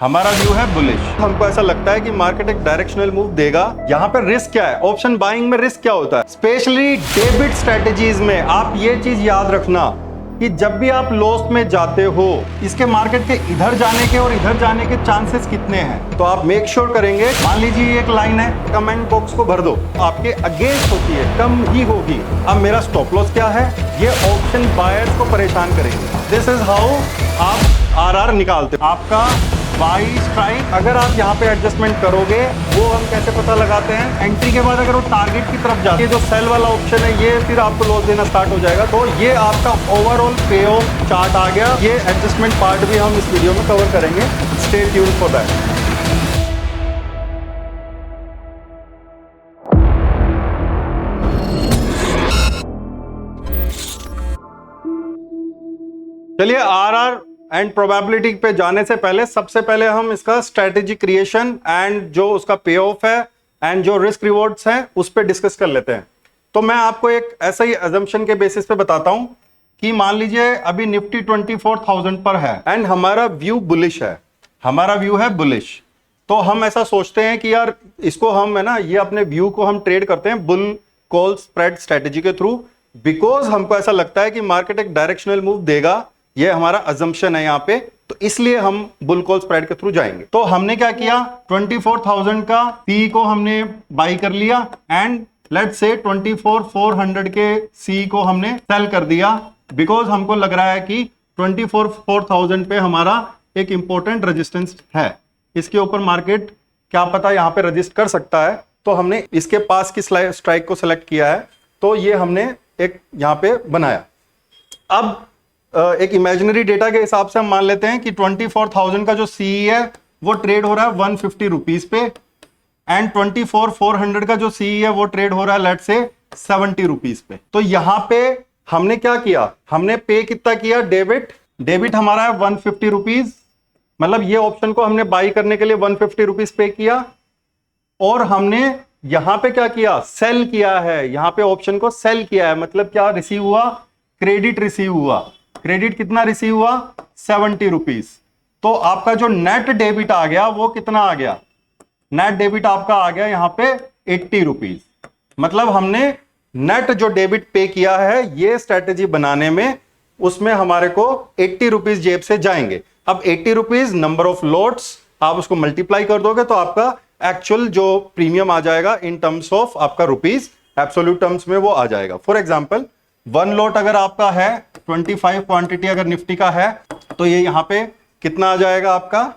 हमारा व्यू है बुलिश। हमको ऐसा लगता है कि मार्केट एक डायरेक्शनल मूव देगा। यहाँ पे रिस्क क्या है? ऑप्शन बाइंग में रिस्क क्या होता है? स्पेशली डेबिट स्ट्रेटेजीज में आप ये चीज याद रखना कि जब भी आप लॉस में जाते हो, इसके मार्केट के इधर जाने के और इधर जाने के चांसेस कितने हैं, तो आप मेक श्योर करेंगे। मान लीजिए एक लाइन है, कमेंट बॉक्स को भर दो, आपके अगेंस्ट होती है, कम ही होगी। अब मेरा स्टॉप लॉस क्या है? ये ऑप्शन बायर्स को परेशान करेंगे। दिस इज हाउ आप आरआर निकालते हो। आपका बाई स्ट्राइक अगर आप यहाँ पे एडजस्टमेंट करोगे, वो हम कैसे पता लगाते हैं? एंट्री के बाद अगर वो टारगेट की तरफ जाती है, जो सेल वाला ऑप्शन है, ये फिर आपको लॉस देना स्टार्ट हो जाएगा। तो ये आपका ओवरऑल पे ऑफ चार्ट आ गया। ये एडजस्टमेंट पार्ट भी हम इस वीडियो में कवर करेंगे। Stay tuned for that. चलिए आरआर एंड प्रोबेबिलिटी पे जाने से पहले सबसे पहले हम इसका स्ट्रेटेजी क्रिएशन एंड जो उसका पे ऑफ है एंड जो रिस्क रिवॉर्ड्स हैं उस पर डिस्कस कर लेते हैं। तो मैं आपको एक ऐसा ही अजम्पशन के बेसिस पे बताता हूं कि मान लीजिए अभी निफ्टी 24,000 पर है एंड हमारा व्यू बुलिश है। हमारा व्यू है बुलिश। तो हम ऐसा सोचते हैं कि यार इसको हम है ना, ये अपने व्यू को हम ट्रेड करते हैं बुल कॉल स्प्रेड स्ट्रेटेजी के थ्रू, बिकॉज हमको ऐसा लगता है कि मार्केट एक डायरेक्शनल मूव देगा। ये हमारा अजम्पशन है यहाँ पे, तो इसलिए हम बुल कॉल स्प्रेड के थ्रू जाएंगे। तो हमने क्या किया, 24,000 का पी को हमने बाई कर लिया एंड लेट्स से 24,400 के सी को हमने सेल कर दिया, बिकॉज हमको लग रहा है कि 24,000 पे हमारा एक इंपॉर्टेंट रेजिस्टेंस है। इसके ऊपर मार्केट क्या पता यहाँ पे रजिस्ट कर सकता है। तो हमने इसके पास की स्ट्राइक को सेलेक्ट किया है, तो ये हमने एक यहाँ पे बनाया। अब एक इमेजिनरी डेटा के हिसाब से हम मान लेते हैं कि 24,000 का जो सी है वो ट्रेड हो रहा है 150 रुपीज पे एंड 24,400 का जो सी है वो ट्रेड हो रहा है लेट से 70 रुपीज पे। तो यहां पे हमने क्या किया, हमने पे कितना किया? डेबिट हमारा है 150 रुपीज, मतलब ये ऑप्शन को हमने बाई करने के लिए 150 रुपीज पे किया। और हमने यहां पे क्या किया? सेल किया है। यहां पे ऑप्शन को सेल किया है, मतलब क्या रिसीव हुआ? क्रेडिट रिसीव हुआ। क्रेडिट कितना रिसीव हुआ? 70 रुपीज। तो आपका जो नेट डेबिट आ गया वो कितना आ गया? नेट डेबिट आपका आ गया यहां पे 80 रुपीज। मतलब हमने नेट जो डेबिट पे किया है ये स्ट्रेटेजी बनाने में, उसमें हमारे को 80 रुपीज जेब से जाएंगे। अब 80 रुपीज नंबर ऑफ लॉट्स आप उसको मल्टीप्लाई कर दोगे तो आपका एक्चुअल जो प्रीमियम आ जाएगा इन टर्म्स ऑफ आपका रुपीज, एब्सोल्यूट टर्म्स में वो आ जाएगा। फॉर एग्जाम्पल 1 लॉट अगर आपका है 25 क्वांटिटी अगर निफ्टी का है, तो ये यहां पे कितना आ जाएगा आपका?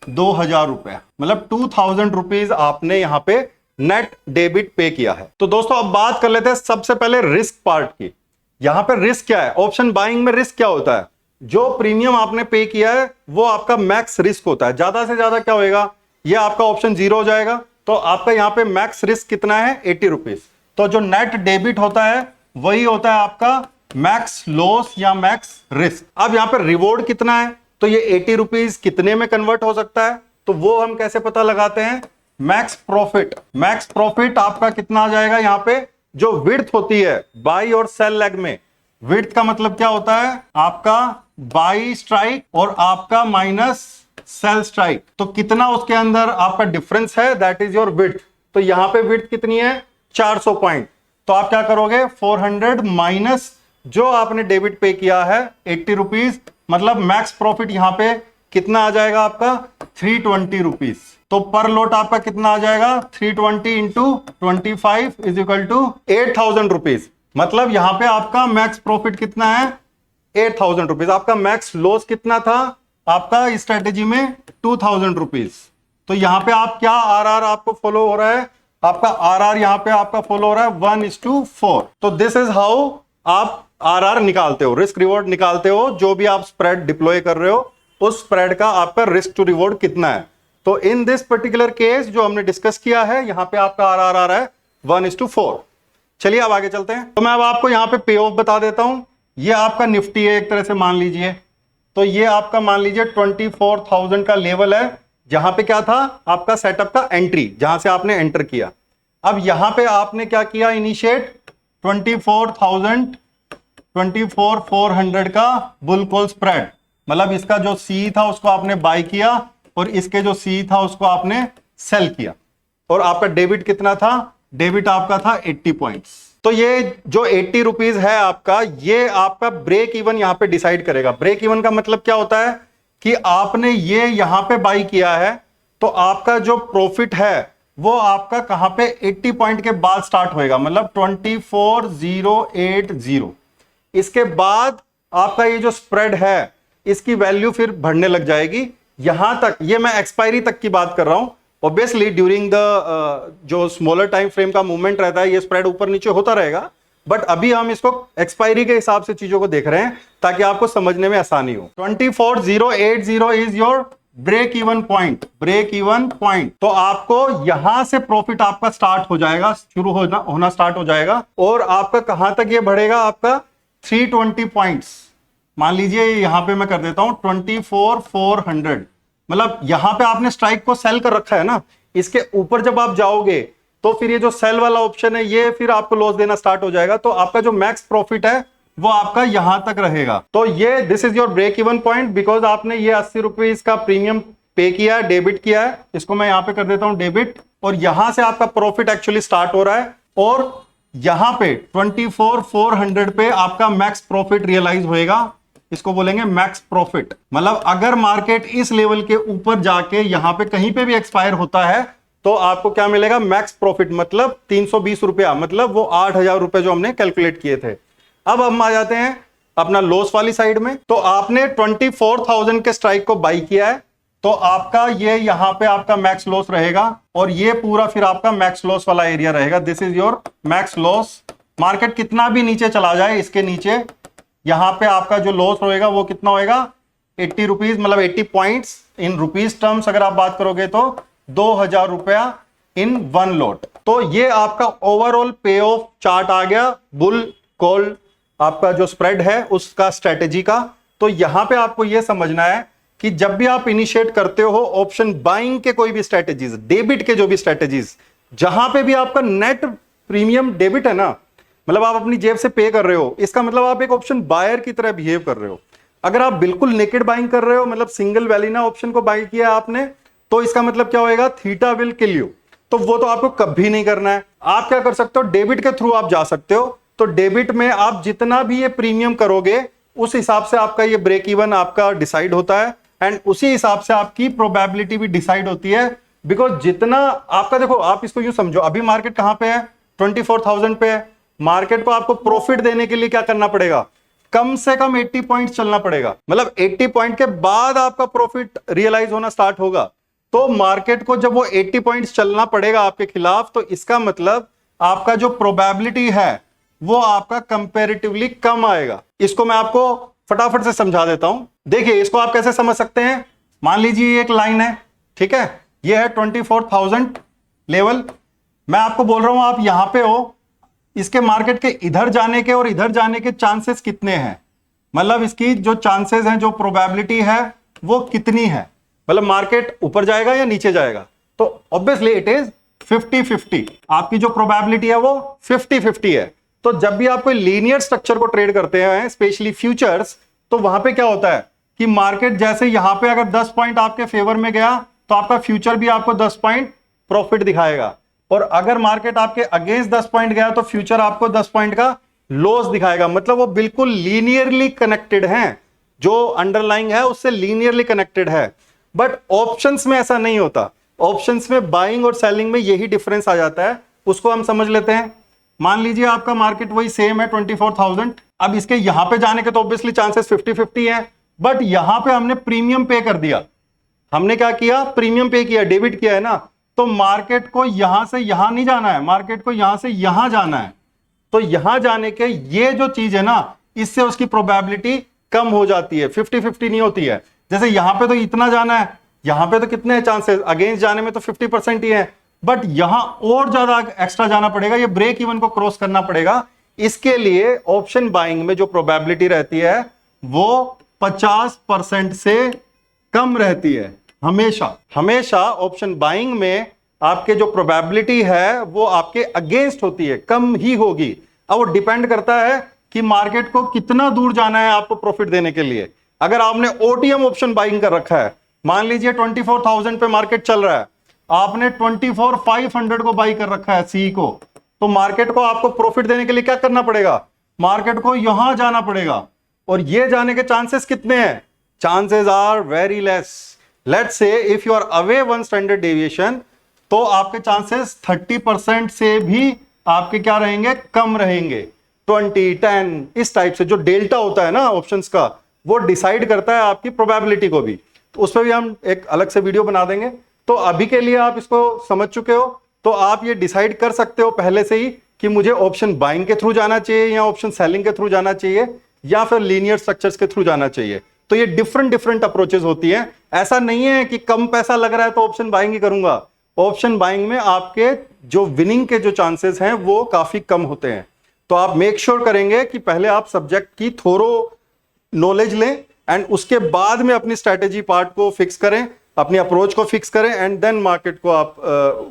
2,000 रुपए, मतलब 2,000 रुपीज आपने यहां पे नेट डेबिट पे किया है। तो दोस्तों अब बात कर लेते हैं सबसे पहले रिस्क पार्ट की। यहां पे रिस्क क्या है? ऑप्शन बाइंग में रिस्क क्या होता है? जो प्रीमियम आपने पे किया है वो आपका मैक्स रिस्क होता है। ज्यादा से ज्यादा क्या होगा? ये आपका ऑप्शन 0 हो जाएगा। तो आपका यहां पे मैक्स रिस्क कितना है? 80 रुपीज। तो जो नेट डेबिट होता है वही होता है आपका मैक्स लॉस या मैक्स रिस्क। अब यहां पर रिवॉर्ड कितना है? तो ये 80 रुपीज कितने में कन्वर्ट हो सकता है? तो वो हम कैसे पता लगाते हैं? Max profit. मैक्स प्रॉफिट आपका कितना आ जाएगा? यहां पे जो विड्थ होती है बाई और सेल लेग में, विड्थ का मतलब क्या होता है? आपका बाई स्ट्राइक और आपका माइनस सेल स्ट्राइक। तो कितना उसके अंदर आपका डिफरेंस है, दैट इज योर विड्थ। तो यहां पे विड्थ कितनी है? 400 पॉइंट। तो आप क्या करोगे? 400 माइनस जो आपने डेबिट पे किया है 80 रुपीज, मतलब मैक्स प्रॉफिट यहां पे कितना आ जाएगा आपका? 320 रुपीज। तो पर लॉट आपका कितना आ जाएगा? 320 into 25 is equal to 8,000 rupees. मतलब यहां पे आपका मैक्स प्रॉफिट कितना है? 8,000 रुपीज। आपका मैक्स लॉस कितना था आपका इस स्ट्रेटेजी में? 2,000 रुपीज। तो यहां पे आप क्या आरआर आपको फॉलो हो रहा है? आपका आरआर यहां पे आपका फॉलो हो रहा है 1:4। तो दिस इज हाउ आप आरआर निकालते हो, रिस्क रिवॉर्ड निकालते हो। जो भी आप स्प्रेड डिप्लॉय कर रहे हो उस स्प्रेड का आपका रिस्क टू रिवॉर्ड कितना है। तो इन दिस पर्टिकुलर केस जो हमने डिस्कस किया है, यहां पे आपका आरआर आ रहा है 1:4। चलिए अब आगे चलते हैं। तो मैं अब आपको यहां पे पे ऑफ बता देता हूं। ये आपका निफ्टी है एक तरह से मान लीजिए। तो ये आपका मान लीजिए 24,000 का लेवल है, जहां पे क्या था आपका सेटअप का एंट्री, जहां से आपने एंटर किया। अब यहां पे आपने क्या किया? इनिशिएट 24,400 का बुल कॉल स्प्रेड, मतलब इसका जो सी था उसको आपने बाय किया और इसके जो सी था उसको आपने सेल किया, और आपका डेबिट कितना था? डेबिट आपका था 80 पॉइंट्स। तो ये जो 80 रुपीज है आपका, ये आपका ब्रेक इवन यहां पे डिसाइड करेगा। ब्रेक इवन का मतलब क्या होता है कि आपने ये यहां पे बाई किया है, तो आपका जो प्रॉफिट है वो आपका कहां पे 80 पॉइंट के बाद स्टार्ट होएगा, मतलब 24080। इसके बाद आपका ये जो स्प्रेड है इसकी वैल्यू फिर बढ़ने लग जाएगी यहां तक। ये मैं एक्सपायरी तक की बात कर रहा हूं। ऑब्वियसली ड्यूरिंग द जो स्मॉलर टाइम फ्रेम का मूवमेंट रहता है ये स्प्रेड ऊपर नीचे होता रहेगा, बट अभी हम इसको एक्सपायरी के हिसाब से चीजों को देख रहे हैं ताकि आपको समझने में आसानी हो। 24080 is your break even point. Break even point, तो आपको यहां से प्रॉफिट आपका स्टार्ट हो जाएगा, शुरू होना स्टार्ट हो जाएगा, और आपका कहां तक ये बढ़ेगा? आपका 320 पॉइंट्स। मान लीजिए यहां पे मैं कर देता हूं 24400, मतलब यहां पे आपने स्ट्राइक को सेल कर रखा है ना, इसके ऊपर जब आप जाओगे तो फिर ये जो सेल वाला ऑप्शन है ये फिर आपको लॉस देना स्टार्ट हो जाएगा। तो आपका जो मैक्स प्रॉफिट है वो आपका यहां तक रहेगा। तो ये this is your break even point, because आपने ये 80 रुपीज का प्रीमियम पे किया है, डेबिट किया है। इसको मैं यहां पे कर देता हूं डेबिट, और यहां से आपका प्रॉफिट एक्चुअली स्टार्ट हो रहा है, और यहां पे 24400 पे आपका मैक्स प्रॉफिट रियलाइज होएगा। इसको बोलेंगे मैक्स प्रॉफिट। मतलब अगर मार्केट इस लेवल के ऊपर जाके यहां पे कहीं पे भी एक्सपायर होता है तो आपको क्या मिलेगा? मैक्स प्रॉफिट, मतलब 320 रुपया, मतलब वो 8000 रुपए जो हमने कैलकुलेट किए थे। अब हम आ जाते हैं अपना लॉस वाली साइड में। तो आपने 24000 के स्ट्राइक को बाई किया है, तो आपका ये यहां पे आपका मैक्स लॉस रहेगा, और ये पूरा फिर आपका मैक्स लॉस वाला एरिया रहेगा। This is your max loss. Market कितना भी नीचे चला जाए, इसके नीचे यहां पे आपका जो लॉस होएगा वो कितना होएगा? 80 रुपीज, मतलब 80 पॉइंट्स इन रुपीज टर्म्स अगर आप बात करोगे तो 2000 रुपया इन वन लॉट। तो ये आपका ओवरऑल पे ऑफ चार्ट आ गया, बुल कॉल आपका जो स्प्रेड है उसका स्ट्रेटेजी का। तो यहां पे आपको यह समझना है कि जब भी आप इनिशिएट करते हो ऑप्शन बाइंग के कोई भी स्ट्रेटेजीज, डेबिट के जो भी स्ट्रेटेजीज, जहां पे भी आपका नेट प्रीमियम डेबिट है ना, मतलब आप अपनी जेब से पे कर रहे हो, इसका मतलब आप एक ऑप्शन बायर की तरह बिहेव कर रहे हो। अगर आप बिल्कुल नेकेड बाइंग कर रहे हो, मतलब सिंगल वैलिना ऑप्शन को बाई किया आपने, तो इसका मतलब क्या होएगा? Theta will kill you. तो वो तो आपको कभी नहीं करना है। आप क्या कर सकते हो? डेबिट के थ्रू आप जा सकते हो। तो डेबिट में आप जितना भी ये प्रीमियम करोगे उस हिसाब से आपका ये ब्रेक इवन आपका डिसाइड होता है, एंड उसी हिसाब से आपकी प्रोबेबिलिटी भी डिसाइड होती है। बिकॉज जितना आपका, देखो आप इसको यूं समझो, अभी मार्केट कहां पे है? 24000 पे है। मार्केट को आपको प्रॉफिट देने के लिए क्या करना पड़ेगा? कम से कम 80 पॉइंट चलना पड़ेगा, मतलब 80 पॉइंट के बाद आपका प्रॉफिट रियलाइज होना स्टार्ट होगा। तो मार्केट को जब वो 80 पॉइंट्स चलना पड़ेगा आपके खिलाफ, तो इसका मतलब आपका जो प्रोबेबिलिटी है वो आपका कंपैरेटिवली कम आएगा। इसको मैं आपको फटाफट से समझा देता हूं। देखिए इसको आप कैसे समझ सकते हैं। मान लीजिए एक लाइन है, ठीक है, ये है 24000 लेवल। मैं आपको बोल रहा हूं आप यहां पे हो, इसके मार्केट के इधर जाने के और इधर जाने के चांसेस कितने हैं, मतलब इसकी जो चांसेस हैं, जो प्रोबेबिलिटी है वो कितनी है, मतलब मार्केट ऊपर जाएगा या नीचे जाएगा। तो ऑब्वियसली इट इज 50-50। आपकी जो प्रोबेबिलिटी है वो 50-50 है। तो जब भी आप कोई लीनियर स्ट्रक्चर को ट्रेड करते हैं, स्पेशली फ्यूचर्स, तो वहां पे क्या होता है कि मार्केट जैसे यहां पे अगर 10 पॉइंट आपके फेवर में गया तो आपका फ्यूचर भी आपको 10 पॉइंट प्रॉफिट दिखाएगा, और अगर मार्केट आपके अगेंस्ट 10 पॉइंट गया तो फ्यूचर आपको 10 पॉइंट का लॉस दिखाएगा। मतलब वो बिल्कुल लीनियरली कनेक्टेड हैं, जो अंडरलाइंग है उससे लीनियरली कनेक्टेड है। बट ऑप्शंस में ऐसा नहीं होता। ऑप्शंस में बाइंग और सेलिंग में यही डिफरेंस आ जाता है, उसको हम समझ लेते हैं। मान लीजिए आपका मार्केट वही सेम है 24000। अब इसके यहां पे जाने के तो ऑब्वियसली चांसेस 50-50 हैं, बट यहां पे हमने प्रीमियम पे कर दिया। हमने क्या किया? प्रीमियम पे किया, डेबिट किया है ना। तो मार्केट को यहां से यहां नहीं जाना है, मार्केट को यहां से यहां जाना है। तो यहां जाने के ये जो चीज है ना, इससे उसकी प्रोबेबिलिटी कम हो जाती है, 50-50 नहीं होती है। जैसे यहां पे तो इतना जाना है, यहां पे तो कितने चांसेस, अगेंस्ट जाने में तो 50% ही है, बट यहां और ज्यादा एक्स्ट्रा जाना पड़ेगा, ये ब्रेक इवन को क्रॉस करना पड़ेगा। इसके लिए ऑप्शन बाइंग में जो प्रोबेबिलिटी रहती है वो 50% से कम रहती है। हमेशा हमेशा ऑप्शन बाइंग में आपके जो प्रोबेबिलिटी है वो आपके अगेंस्ट होती है, कम ही होगी। अब वो डिपेंड करता है कि मार्केट को कितना दूर जाना है आपको प्रॉफिट देने के लिए। अगर आपने ओटीएम ऑप्शन बाइंग कर रखा है मान लीजिए 24,000 पे मार्केट चल रहा है, आपने 24,500 को बाई कर रखा है सी को, तो मार्केट को आपको प्रॉफिट देने के लिए क्या करना पड़ेगा, मार्केट को यहां जाना पड़ेगा। और ये जाने के चांसेस कितने हैं, chances are very less. Let's say if you are away 1 standard deviation, तो आपके चांसेस 30% से भी आपके क्या रहेंगे, कम रहेंगे। 20, 10 इस टाइप से जो डेल्टा होता है ना ऑप्शंस का, वो डिसाइड करता है आपकी प्रोबेबिलिटी को भी। तो उस पर भी हम एक अलग से वीडियो बना देंगे। तो अभी के लिए आप इसको समझ चुके हो, तो आप ये डिसाइड कर सकते हो पहले से ही कि मुझे ऑप्शन बाइंग के थ्रू जाना चाहिए या ऑप्शन सेलिंग के थ्रू जाना चाहिए या फिर लीनियर स्ट्रक्चर्स के थ्रू जाना चाहिए। तो ये डिफरेंट डिफरेंट अप्रोचेस होती हैं। ऐसा नहीं है कि कम पैसा लग रहा है तो ऑप्शन बाइंग ही करूंगा। ऑप्शन बाइंग में आपके जो विनिंग के जो चांसेस हैं वो काफी कम होते हैं। तो आप मेक श्योर करेंगे कि पहले आप सब्जेक्ट की थोरो नॉलेज लें एंड उसके बाद में अपनी स्ट्रेटेजी पार्ट को फिक्स करें, अपनी अप्रोच को फिक्स करें एंड देन मार्केट को आप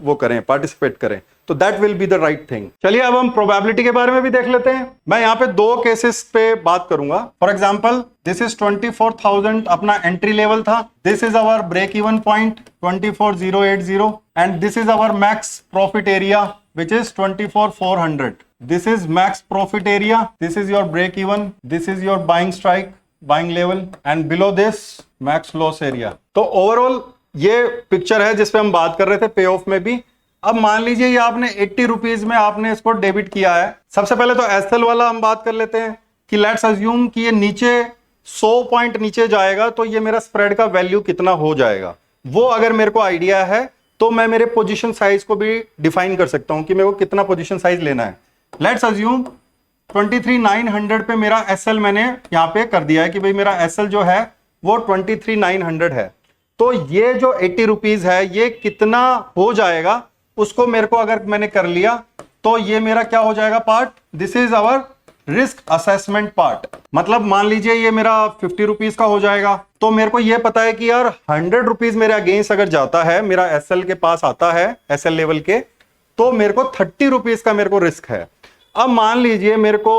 वो करें, पार्टिसिपेट करें। तो that will be the right thing. चलिए अब हम प्रोबेबिलिटी के बारे में भी देख लेते हैं। मैं यहाँ पे 2 केसेस पे बात करूंगा। फॉर एग्जांपल दिस इज 24,000 अपना एंट्री लेवल था, this is our break even point 24,080 and this is our max profit area which is 24,400. This is max profit area, this is your break even, this is your buying strike, buying level and below this max loss area. तो overall ये picture है जिसपे हम बात कर रहे थे पे ऑफ में भी। अब मान लीजिए ये आपने 80 रुपीज में आपने इसको डेबिट किया है। सबसे पहले तो एसएल वाला हम बात कर लेते हैं कि लेट्स अज्यूम कि ये नीचे 100 पॉइंट नीचे जाएगा तो ये मेरा स्प्रेड का वैल्यू कितना हो जाएगा, वो अगर मेरे को आइडिया है तो मैं मेरे पोजीशन साइज को भी डिफाइन कर सकता हूं कि मेरे को कितना पोजीशन साइज लेना है। लेट्स अज्यूम 23,900 पे मेरा एसएल मैंने यहां पे कर दिया है कि भाई मेरा एसएल जो है वो 23,900 है। तो ये जो 80 रुपीज है ये कितना हो जाएगा उसको मेरे को अगर मैंने कर लिया तो ये मेरा क्या हो जाएगा part, this is our risk assessment part. मतलब मान लीजिए ये मेरा 50 रुपीज का हो जाएगा, तो मेरे को ये पता है कि यार 100 रुपीज मेरे अगेंस्ट अगर जाता है, मेरा एसएल के पास आता है एसएल लेवल के, तो मेरे को 30 रुपीज का मेरे को रिस्क है। अब मान लीजिए मेरे को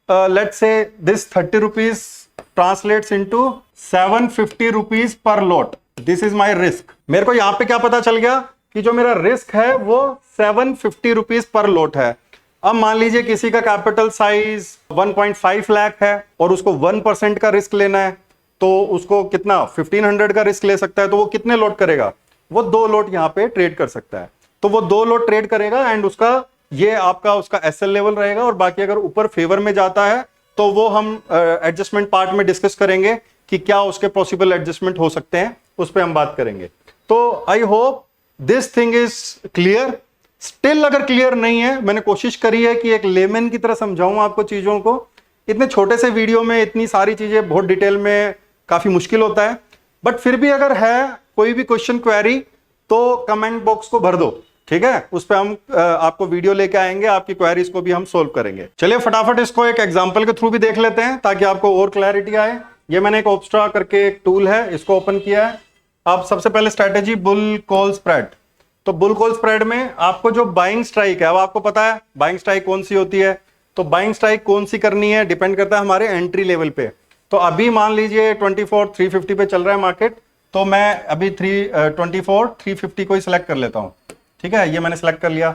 let's say this 30 rupees translates into 750 rupees per lot, this is my risk. मेरे को यहां पे क्या पता चल गया कि जो मेरा रिस्क है वो 750 रुपीज पर लॉट है। अब मान लीजिए किसी का कैपिटल साइज 1.5 लाख है और उसको 1% का रिस्क लेना है, तो उसको कितना 1500 का रिस्क ले सकता है। तो वो कितने लॉट करेगा, वो 2 लॉट यहाँ पे ट्रेड कर सकता है। तो वो 2 लॉट ट्रेड करेगा एंड उसका ये आपका उसका एसएल लेवल रहेगा। और बाकी अगर ऊपर फेवर में जाता है तो वो हम एडजस्टमेंट पार्ट में डिस्कस करेंगे कि क्या उसके पॉसिबल एडजस्टमेंट हो सकते हैं, उस पर हम बात करेंगे। तो I hope this thing is clear. Still अगर क्लियर नहीं है, मैंने कोशिश करी है कि एक लेमन की तरह समझाऊं आपको चीजों को। इतने छोटे से वीडियो में इतनी सारी चीजें बहुत डिटेल में काफी मुश्किल होता है, बट फिर भी अगर है कोई भी क्वेश्चन क्वेरी तो कमेंट बॉक्स को भर दो, ठीक है। उस पर हम आपको वीडियो लेके आएंगे, आपकी क्वेरीज को भी हम सोल्व करेंगे। चलिए फटाफट इसको एक एग्जांपल के थ्रू भी देख लेते हैं ताकि आपको और क्लैरिटी आए। ये मैंने एक ऑब्स्ट्रा करके एक टूल है, इसको ओपन किया है। आप सबसे पहले स्ट्रेटेजी बुल कॉल स्प्रेड, तो बुल कॉल स्प्रेड में आपको जो बाइंग स्ट्राइक है, अब आपको पता है बाइंग स्ट्राइक कौन सी होती है। तो बाइंग स्ट्राइक कौन सी करनी है डिपेंड करता है हमारे एंट्री लेवल पे। तो अभी मान लीजिए 24,350 पे चल रहा है मार्केट, तो मैं अभी 24,350 को ही सिलेक्ट कर लेता हूं, ठीक है। ये मैंने सिलेक्ट कर लिया।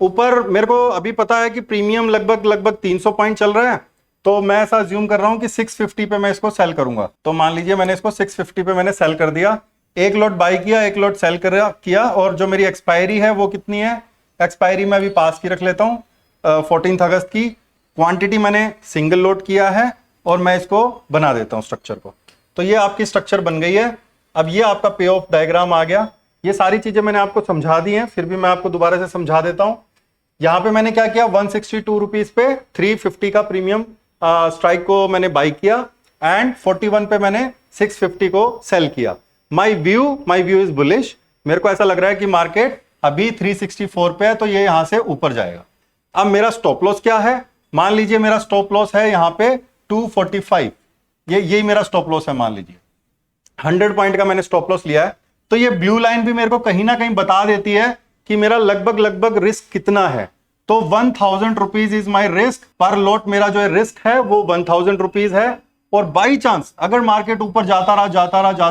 ऊपर मेरे को अभी पता है कि प्रीमियम लगभग 300 पॉइंट चल रहा है, तो मैं ऐसा अज्यूम कर रहा हूं कि 650 पे मैं इसको सेल करूंगा। तो मान लीजिए मैंने इसको 650 पे मैंने सेल कर दिया, एक लॉट बाई किया, एक लॉट सेल किया। और जो मेरी एक्सपायरी है वो कितनी है, एक्सपायरी मैं अभी पास की रख लेता हूँ 14 अगस्त की। क्वांटिटी मैंने सिंगल लॉट किया है और मैं इसको बना देता हूँ स्ट्रक्चर को। तो ये आपकी स्ट्रक्चर बन गई है। अब ये आपका पे ऑफ डायग्राम आ गया। ये सारी चीजें मैंने आपको समझा दी हैं, फिर भी मैं आपको दोबारा से समझा देता हूँ। यहाँ पे मैंने क्या किया, 162 रुपीज पे 350 का प्रीमियम स्ट्राइक को मैंने बाई किया एंड 41 पे मैंने 650 को सेल किया। My view is bullish. मेरे को ऐसा लग रहा है कि मार्केट अभी 364 पे है, तो ये यहां से ऊपर जाएगा। अब मेरा स्टॉप लॉस क्या है, मान लीजिए मेरा स्टॉप लॉस है यहाँ पे 245, यही मेरा स्टॉप लॉस है। मान लीजिए 100 पॉइंट का मैंने स्टॉप लॉस लिया है। तो ये ब्लू लाइन भी मेरे को कहीं ना कहीं बता देती है कि मेरा लगभग रिस्क कितना है। तो 1000 रुपीज इज माई रिस्क पर लॉट। मेरा जो रिस्क है वो 1000 रुपीज है। और बाई चांस अगर मार्केट ऊपर जाता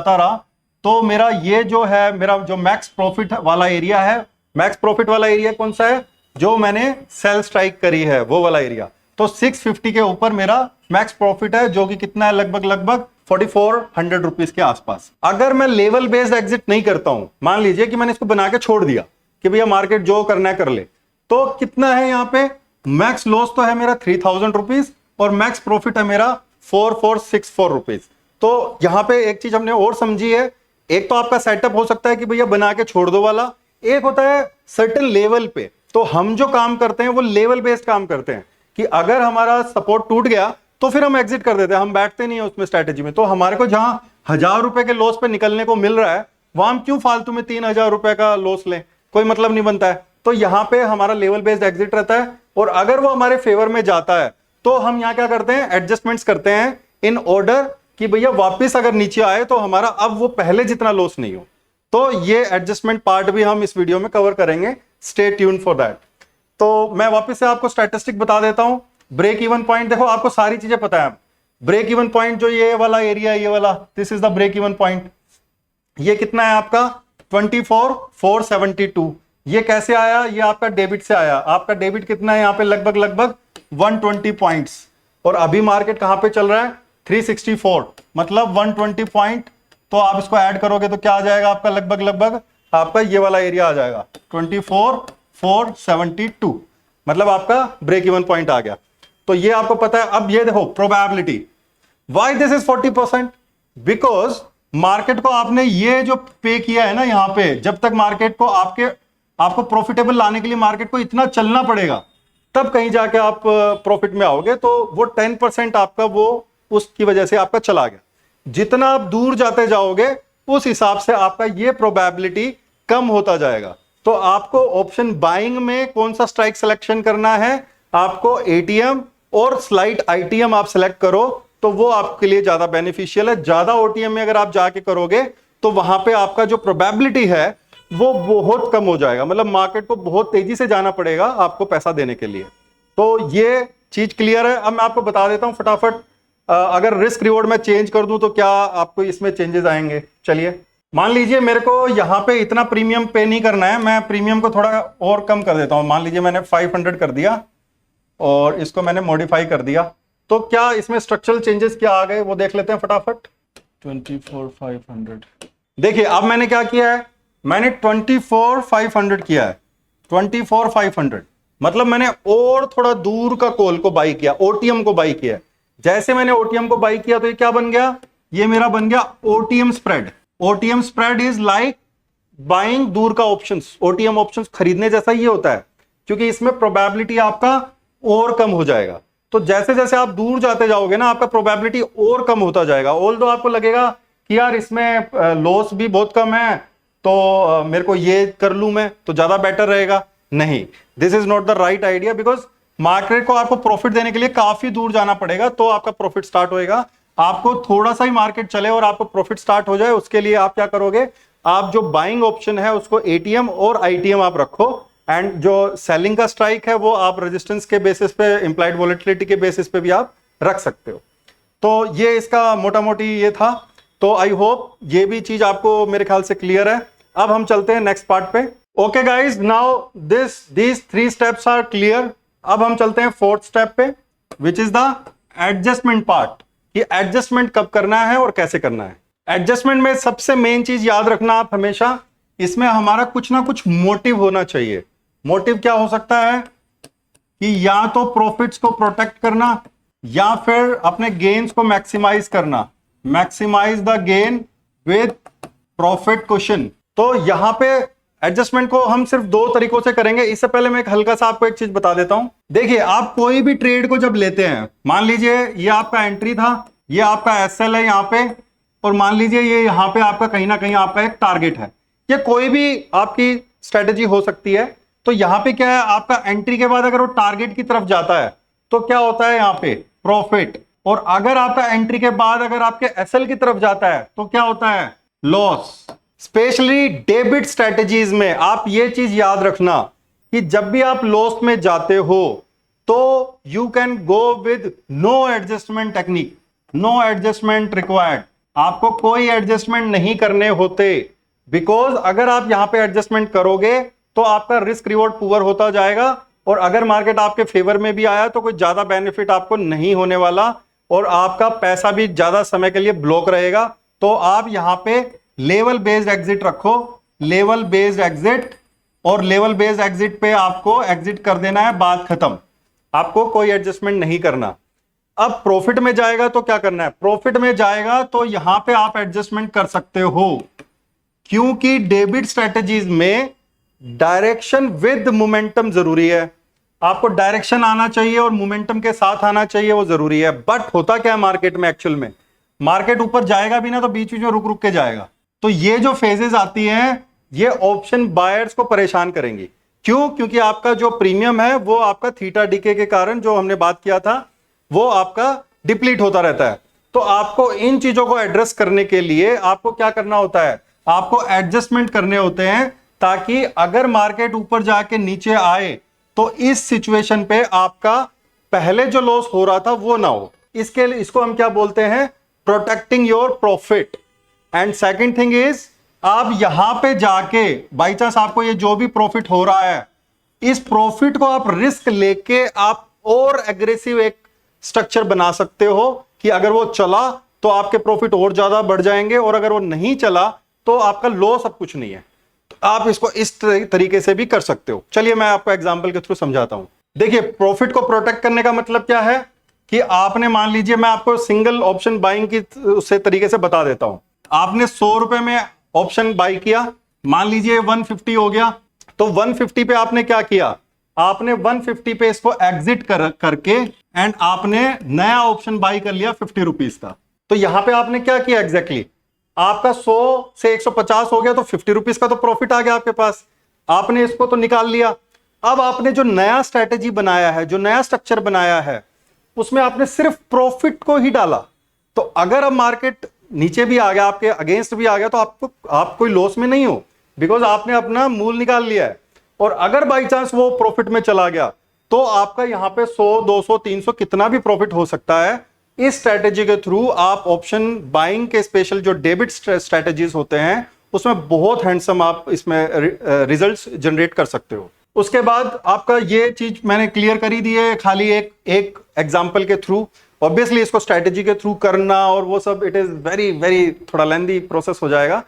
रहा तो मेरा ये जो है, मेरा जो मैक्स प्रॉफिट वाला एरिया है, मैक्स प्रॉफिट वाला एरिया कौन सा है, जो मैंने सेल स्ट्राइक करी है वो वाला एरिया। तो 650 के ऊपर मेरा मैक्स प्रॉफिट है, जो कि कितना है, लगभग 4400 रुपीज के आसपास। अगर मैं लेवल बेस्ड एग्जिट नहीं करता हूं, मान लीजिए कि मैंने इसको बना के छोड़ दिया कि भैया मार्केट जो करना है कर ले, तो कितना है यहाँ पे, मैक्स लॉस तो है मेरा 3000 रुपीज और मैक्स प्रॉफिट है मेरा 4464 रुपीज। तो यहां पे एक चीज हमने और समझी है, एक तो आपका सेटअप हो सकता है कि भैया बना के छोड़ दो वाला, एक होता है सर्टेन लेवल पे। तो हम जो काम करते हैं वो लेवल बेस्ड काम करते हैं कि अगर हमारा सपोर्ट टूट गया तो फिर हम एग्जिट कर देते हैं, हम बैठते नहीं है उसमें स्ट्रैटेजी में। तो हमारे को जहां 1000 रुपए के लॉस पे निकलने को मिल रहा है, वहां हम क्यों फालतू में 3000 रुपए का लॉस लें, कोई मतलब नहीं बनता है। तो यहां पे हमारा लेवल बेस्ड एग्जिट रहता है, और अगर वो हमारे फेवर में जाता है तो हम यहां क्या करते हैं, एडजस्टमेंट्स करते हैं इन ऑर्डर कि भैया वापस अगर नीचे आए तो हमारा अब वो पहले जितना लॉस नहीं हो। तो ये एडजस्टमेंट पार्ट भी हम इस वीडियो में कवर करेंगे, स्टे ट्यून फॉर दैट। तो मैं वापस से आपको स्टैटिस्टिक बता देता हूं। ब्रेक इवन पॉइंट, देखो आपको सारी चीजें पता है। ब्रेक इवन पॉइंट जो ये वाला एरिया है, ये वाला, this is the break even point. ये कितना है आपका 24,472। ये कैसे आया, ये आपका डेबिट से आया। आपका डेबिट कितना है यहाँ पे, लगभग 120 पॉइंट्स। और अभी मार्केट कहां पे चल रहा है, 364, मतलब 120 पॉइंट। तो आप इसको ऐड करोगे तो क्या आ जाएगा आपका, लगभग आपका ये वाला एरिया आ जाएगा 24,472, मतलब आपका ब्रेक इवन पॉइंट आ गया। तो ये आपको पता है। अब ये देखो probability, why this is 40%, because market को आपने ये जो पे किया है ना यहां पे, जब तक मार्केट को आपको प्रॉफिटेबल लाने के लिए मार्केट को इतना चलना पड़ेगा, तब कहीं जाके आप प्रॉफिट में आओगे। तो वो 10% आपका वो उसकी वजह से आपका चला गया। जितना आप दूर जाते जाओगे उस हिसाब से आपका ये प्रोबेबिलिटी कम होता जाएगा। तो आपको ऑप्शन बाइंग में कौन सा स्ट्राइक सिलेक्शन करना है, आपको एटीएम और स्लाइट आईटीएम आप सिलेक्ट करो, तो वो आपके लिए ज्यादा बेनिफिशियल है। ज्यादा ओटीएम में अगर आप जाके करोगे तो वहां पे आपका जो प्रोबेबिलिटी है वो बहुत कम हो जाएगा, मतलब मार्केट को बहुत तेजी से जाना पड़ेगा आपको पैसा देने के लिए। तो ये चीज क्लियर है। अब मैं आपको बता देता हूं फटाफट, अगर रिस्क रिवॉर्ड में चेंज कर दूं तो क्या आपको इसमें चेंजेस आएंगे। चलिए, मान लीजिए मेरे को यहां पे इतना प्रीमियम पे नहीं करना है, मैं प्रीमियम को थोड़ा और कम कर देता हूं। मान लीजिए मैंने 500 कर दिया और इसको मैंने मॉडिफाई कर दिया, तो क्या इसमें स्ट्रक्चरल चेंजेस क्या आ गए वो देख लेते हैं फटाफट। 24,500, देखिए अब मैंने क्या किया है, मैंने 24,500 किया है। 24,500 मतलब मैंने और थोड़ा दूर का कॉल को बाई किया, ओटीएम को बाई किया। जैसे मैंने ओटीएम को बाई किया तो ये क्या बन गया, ये मेरा बन गया OTM spread. OTM spread is like buying दूर का ऑप्शंस। ओटीएम ऑप्शंस खरीदने जैसा ये होता है, क्योंकि इसमें प्रोबेबिलिटी आपका और कम हो जाएगा। तो जैसे जैसे आप दूर जाते जाओगे ना, आपका प्रोबेबिलिटी और कम होता जाएगा। ऑल्दो आपको लगेगा कि यार इसमें लॉस भी बहुत कम है, तो मेरे को ये कर लूं मैं तो ज्यादा बेटर रहेगा। नहीं, this is not the right idea, because market को आपको प्रॉफिट देने के लिए काफी दूर जाना पड़ेगा, तो आपका प्रॉफिट स्टार्ट होएगा। आपको थोड़ा सा ही मार्केट चले और आपको प्रॉफिट स्टार्ट हो जाए, उसके लिए आप क्या करोगे, आप जो बाइंग ऑप्शन है उसको एटीएम और आईटीएम आप रखो, एंड जो सेलिंग का स्ट्राइक है वो आप रेजिस्टेंस के बेसिस पे, इंप्लाइड वॉलेटिलिटी के बेसिस पे भी आप रख सकते हो। तो ये इसका मोटा मोटी ये था। तो आई होप ये भी चीज आपको मेरे ख्याल से क्लियर है। अब हम चलते हैं नेक्स्ट पार्ट पे। Okay guys, now these 3 steps are clear. अब हम चलते हैं 4th स्टेप पे, which is the adjustment part. कि एडजस्टमेंट कब करना है और कैसे करना है। एडजस्टमेंट में सबसे मेन चीज याद रखना आप हमेशा, इसमें हमारा कुछ ना कुछ मोटिव होना चाहिए। मोटिव क्या हो सकता है कि या तो प्रॉफिट्स को प्रोटेक्ट करना या फिर अपने गेन्स को मैक्सिमाइज करना। Maximize the gain with profit cushion. तो यहां पे एडजस्टमेंट को हम सिर्फ 2 तरीकों से करेंगे। इससे पहले मैं एक हल्का सा आपको एक चीज बता देता हूं। देखिए, आप कोई भी ट्रेड को जब लेते हैं, मान लीजिए ये आपका एंट्री था, ये आपका एसएल है यहां पे, और मान लीजिए ये यहां पे आपका कहीं ना कहीं आपका एक टारगेट है। ये कोई भी आपकी स्ट्रेटेजी हो सकती है। तो यहां पे क्या है, आपका एंट्री के बाद अगर वो टारगेट की तरफ जाता है तो क्या होता है यहां पे प्रॉफिट, और अगर आपका एंट्री के बाद अगर आपके एसएल की तरफ जाता है तो क्या होता है लॉस। स्पेशली डेबिट स्ट्रेटेजीज में आप ये चीज याद रखना कि जब भी आप लॉस में जाते हो तो you can go with no adjustment technique, no adjustment required. आपको कोई एडजस्टमेंट नहीं करने होते, बिकॉज अगर आप यहां पे एडजस्टमेंट करोगे तो आपका रिस्क रिवॉर्ड पुअर होता जाएगा, और अगर मार्केट आपके फेवर में भी आया तो कोई ज्यादा बेनिफिट आपको नहीं होने वाला, और आपका पैसा भी ज्यादा समय के लिए ब्लॉक रहेगा। तो आप यहां पे लेवल बेस्ड एग्जिट रखो, लेवल बेस्ड एग्जिट, और लेवल बेस्ड एग्जिट पे आपको एग्जिट कर देना है, बात खत्म, आपको कोई एडजस्टमेंट नहीं करना। अब प्रॉफिट में जाएगा तो क्या करना है, प्रॉफिट में जाएगा तो यहां पे आप एडजस्टमेंट कर सकते हो, क्योंकि डेबिट स्ट्रेटजीज में डायरेक्शन विद मोमेंटम जरूरी है। आपको डायरेक्शन आना चाहिए और मोमेंटम के साथ आना चाहिए, वो जरूरी है। बट होता क्या है मार्केट में, एक्चुअल में मार्केट ऊपर जाएगा भी ना तो बीच बीच में रुक रुक के जाएगा। तो ये जो फेजेस आती हैं ये ऑप्शन बायर्स को परेशान करेंगी। क्यों? क्योंकि आपका जो प्रीमियम है वो आपका थीटा डीके के कारण, जो हमने बात किया था, वो आपका डिप्लीट होता रहता है। तो आपको इन चीजों को एड्रेस करने के लिए आपको क्या करना होता है, आपको एडजस्टमेंट करने होते हैं, ताकि अगर मार्केट ऊपर जाके नीचे आए तो इस सिचुएशन पे आपका पहले जो लॉस हो रहा था वो ना हो। इसके लिए इसको हम क्या बोलते हैं, protecting your profit. And second thing is, आप यहां पे जाके बाई चांस आपको ये जो भी प्रॉफिट हो रहा है, इस प्रॉफिट को आप रिस्क लेके आप और एग्रेसिव एक स्ट्रक्चर बना सकते हो कि अगर वो चला तो आपके प्रॉफिट और ज्यादा बढ़ जाएंगे, और अगर वो नहीं चला तो आपका लॉस अब कुछ नहीं है। तो आप इसको इस तरीके से भी कर सकते हो। चलिए मैं आपको एग्जांपल के थ्रू समझाता हूं। देखिए, प्रॉफिट को प्रोटेक्ट करने का मतलब क्या है कि आपने, मान लीजिए मैं आपको सिंगल ऑप्शन बाइंग की उससे तरीके से बता देता हूं। आपने 100 रुपए में ऑप्शन बाई किया, मान लीजिए 150 हो गया, तो 150 पे आपने क्या किया, आपने 150 पे इसको एग्जिट करके एंड आपने नया ऑप्शन बाई कर लिया 50 रुपीज का। तो यहां पे आपने क्या किया एग्जैक्टली, आपका 100 से 150 हो गया, तो 50 रुपीज का तो प्रॉफिट आ गया आपके पास, आपने इसको तो निकाल लिया। अब आपने जो नया स्ट्रेटेजी बनाया है, जो नया स्ट्रक्चर बनाया है, उसमें आपने सिर्फ प्रॉफिट को ही डाला। तो अगर अब मार्केट नीचे भी आ गया, आपके अगेंस्ट भी आ गया, तो आप कोई लॉस में नहीं हो, बिकॉज आपने अपना मूल निकाल लिया है। और अगर बाई चांस वो प्रॉफिट में चला गया तो आपका यहां पे 100, 200, 300 कितना भी प्रॉफिट हो सकता है। इस स्ट्रेटेजी के थ्रू आप ऑप्शन बाइंग के स्पेशल जो डेबिट स्ट्रेटेजीज होते हैं उसमें बहुत हैंडसम आप इसमें रिजल्ट्स जनरेट कर सकते हो। उसके बाद आपका ये चीज मैंने क्लियर कर ही दी है, खाली एक एग्जांपल के थ्रू। ऑब्वियसली इसको स्ट्रेटेजी के थ्रू करना और वो सब, इट इज वेरी वेरी थोड़ा लेंदी प्रोसेस हो जाएगा।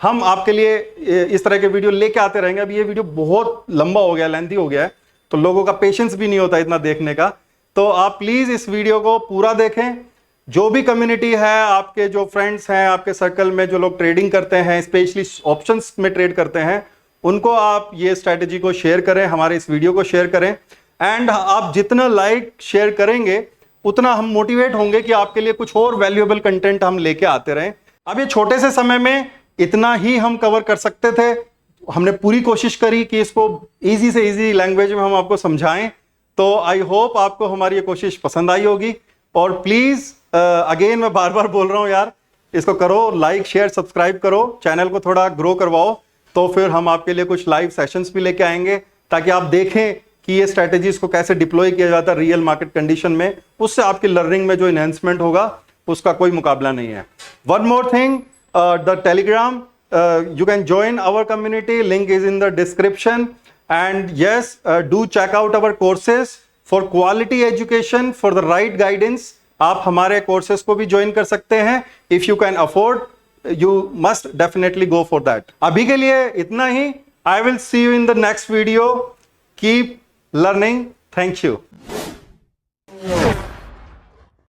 हम आपके लिए इस तरह के वीडियो लेके आते रहेंगे। अब ये वीडियो बहुत लंबा हो गया, लेंथी हो गया है, तो लोगों का पेशेंस भी नहीं होता इतना देखने का। तो आप प्लीज इस वीडियो को पूरा देखें। जो भी कम्युनिटी है, आपके जो फ्रेंड्स हैं, आपके सर्कल में जो लोग ट्रेडिंग करते हैं, स्पेशली ऑप्शंस में ट्रेड करते हैं, उनको आप ये स्ट्रैटेजी को शेयर करें, हमारे इस वीडियो को शेयर करें। एंड आप जितना लाइक शेयर करेंगे उतना हम मोटिवेट होंगे कि आपके लिए कुछ और वैल्यूएबल कंटेंट हम लेके आते रहें। अब ये छोटे से समय में इतना ही हम कवर कर सकते थे। हमने पूरी कोशिश करी कि इसको इजी से इजी लैंग्वेज में हम आपको समझाएं। तो आई होप आपको हमारी ये कोशिश पसंद आई होगी। और प्लीज अगेन मैं बार बार बोल रहा हूं यार, इसको करो, लाइक शेयर सब्सक्राइब करो, चैनल को थोड़ा ग्रो करवाओ। तो फिर हम आपके लिए कुछ लाइव सेशंस भी लेके आएंगे, ताकि आप देखें कि ये स्ट्रेटेजीज को कैसे डिप्लॉय किया जाता है रियल मार्केट कंडीशन में। उससे आपकी लर्निंग में जो इनहेंसमेंट होगा उसका कोई मुकाबला नहीं है। One more thing, the Telegram, you can join our community, link is in the description. And yes, do check out our courses for quality education, for the right guidance. आप हमारे courses को भी join कर सकते हैं। If you can afford, you must definitely go for that. अभी के लिए इतना ही। I will see you in the next video. Keep learning. Thank you.